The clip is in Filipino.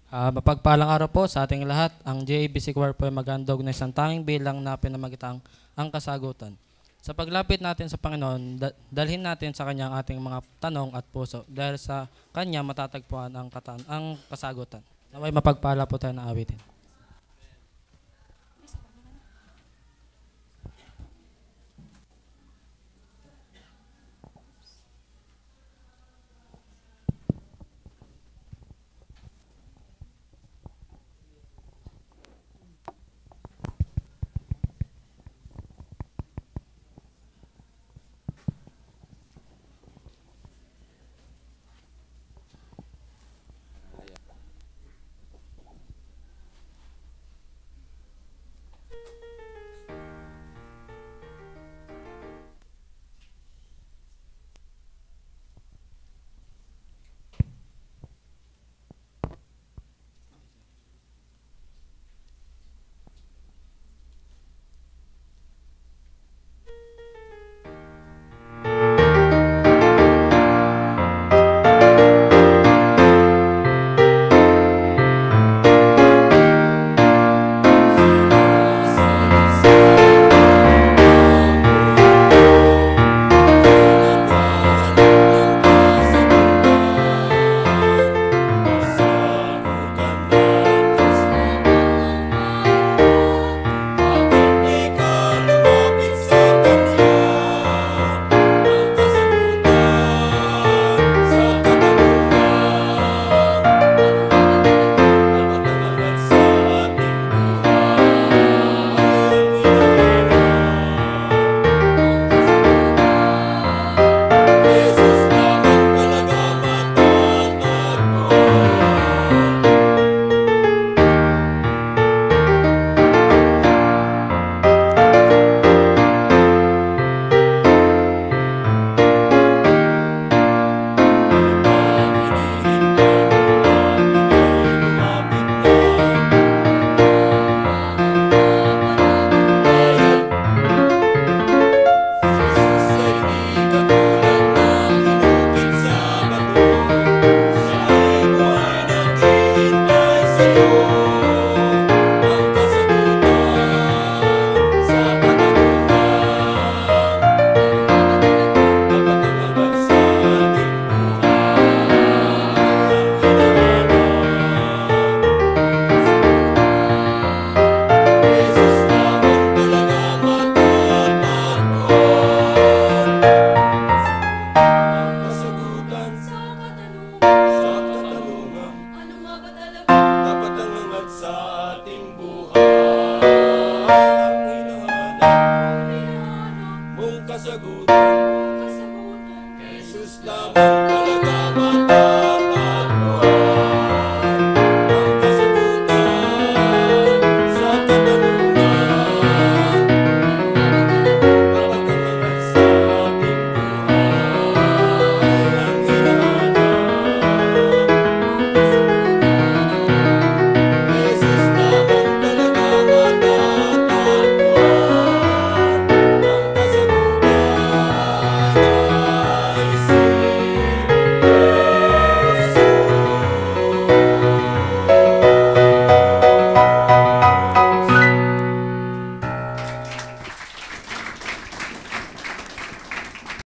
Mapagpalang araw po sa ating lahat. Ang JABC Choir po ay magandog na isang tanging bilang na pinamagitang ang kasagutan. Sa paglapit natin sa Panginoon, dalhin natin sa Kanya ang ating mga tanong at puso dahil sa Kanya matatagpuan ang kasagutan. Naway mapagpala po tayo na awitin.